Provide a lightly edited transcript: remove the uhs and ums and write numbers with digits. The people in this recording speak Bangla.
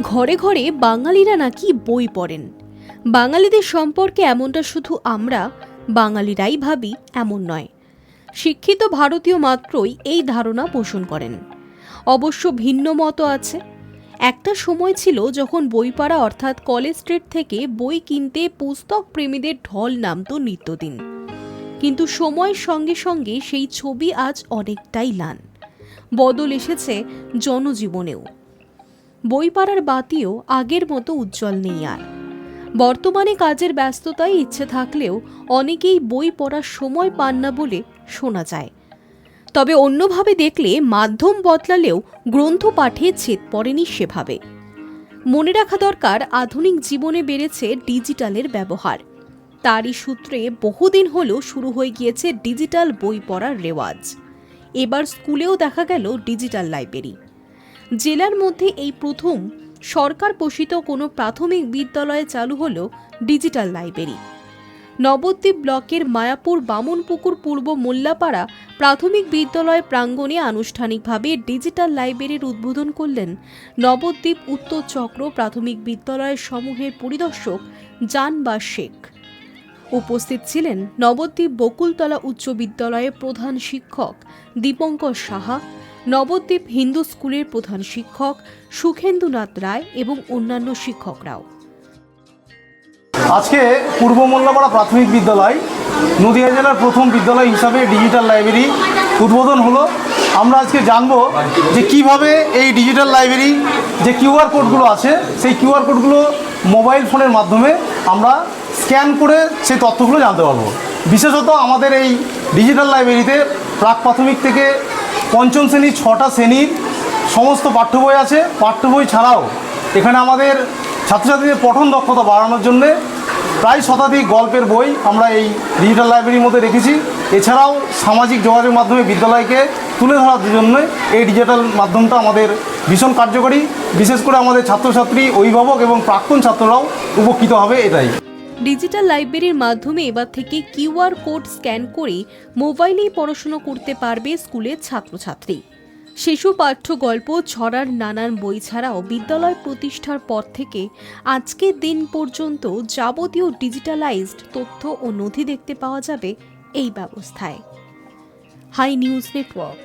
ঘরে ঘরে বাঙালিরা নাকি বই পড়েন। বাঙালিদের সম্পর্কে এমনটা শুধু আমরা বাঙালিরাই ভাবি এমন নয়, শিক্ষিত ভারতীয় মাত্রই এই ধারণা পোষণ করেন। অবশ্য ভিন্ন মত আছে। একটা সময় ছিল যখন বইপাড়া অর্থাৎ কলেজ স্ট্রিট থেকে বই কিনতে পুস্তক প্রেমীদের ঢল নামতো নিত্যদিন। কিন্তু সময়ের সঙ্গে সঙ্গে সেই ছবি আজ অনেকটাই ম্লান। বদল এসেছে জনজীবনেও। বইপাড়ার বাতিও আগের মতো উজ্জ্বল নেই আর। বর্তমানে কাজের ব্যস্ততায় ইচ্ছে থাকলেও অনেকেই বই পড়ার সময় পান না বলে শোনা যায়। তবে অন্যভাবে দেখলে মাধ্যম বদলালেও গ্রন্থ পাঠে ছেদ পড়েনি সেভাবে। মনে রাখা দরকার, আধুনিক জীবনে বেড়েছে ডিজিটালের ব্যবহার। তারই সূত্রে বহুদিন হলো শুরু হয়ে গিয়েছে ডিজিটাল বই পড়ার রেওয়াজ। এবার স্কুলেও দেখা গেল ডিজিটাল লাইব্রেরি। জেলার মধ্যে এই প্রথম সরকার পোষিত কোনো প্রাথমিক বিদ্যালয়ে চালু হলো ডিজিটাল লাইব্রেরি। নবদ্বীপ ব্লকের মায়াপুর বামনপুকুর পূর্ব মোল্লাপাড়া প্রাথমিক বিদ্যালয় প্রাঙ্গণে আনুষ্ঠানিকভাবে ডিজিটাল লাইব্রেরির উদ্বোধন করলেন নবদ্বীপ উত্তর চক্র প্রাথমিক বিদ্যালয়ের সমূহের পরিদর্শক জানবাজ শেখ। উপস্থিত ছিলেন নবদ্বীপ বকুলতলা উচ্চ বিদ্যালয়ের প্রধান শিক্ষক দীপঙ্কর সাহা, নবদ্বীপ হিন্দু স্কুলের প্রধান শিক্ষক সুখেন্দুনাথ রায় এবং অন্যান্য শিক্ষকরাও। আজকে পূর্ব মোল্লাপাড়া প্রাথমিক বিদ্যালয় নদিয়া জেলার প্রথম বিদ্যালয় হিসাবে ডিজিটাল লাইব্রেরি উদ্বোধন হলো। আমরা আজকে জানবো যে কিভাবে এই ডিজিটাল লাইব্রেরি যে কিউআর কোডগুলো আছে সেই কিউআর কোডগুলো মোবাইল ফোনের মাধ্যমে আমরা স্ক্যান করে সেই তথ্যগুলো জানতে পারবো। বিশেষত আমাদের এই ডিজিটাল লাইব্রেরিতে প্রাক প্রাথমিক থেকে পঞ্চম শ্রেণীর 6টা শ্রেণীর সমস্ত পাঠ্য বই আছে। পাঠ্য বই ছাড়াও এখানে আমাদের ছাত্রছাত্রীদের পঠন দক্ষতা বাড়ানোর জন্য প্রায় শতাধিক গল্পের বই আমরা এই ডিজিটাল লাইব্রেরির মধ্যে রেখেছি। এছাড়াও সামাজিক যোগাযোগ মাধ্যমে বিদ্যালয়কে তুলে ধরার জন্য এই ডিজিটাল মাধ্যমটা আমাদের ভীষণ কার্যকরী। বিশেষ করে আমাদের ছাত্রছাত্রী, অভিভাবক এবং প্রাক্তন ছাত্ররাও উপকৃত হবে এটাই। ডিজিটাল লাইব্রেরির মাধ্যমে এবার থেকে কিউআর কোড স্ক্যান করে মোবাইলেই পড়াশোনা করতে পারবে স্কুলের ছাত্রছাত্রী। শিশু পাঠ্য গল্প, ছড়ার নানান বই ছাড়াও বিদ্যালয় প্রতিষ্ঠার পর থেকে আজকের দিন পর্যন্ত যাবতীয় ডিজিটালাইজড তথ্য ও নথি দেখতে পাওয়া যাবে এই ব্যবস্থায়। Hi news network.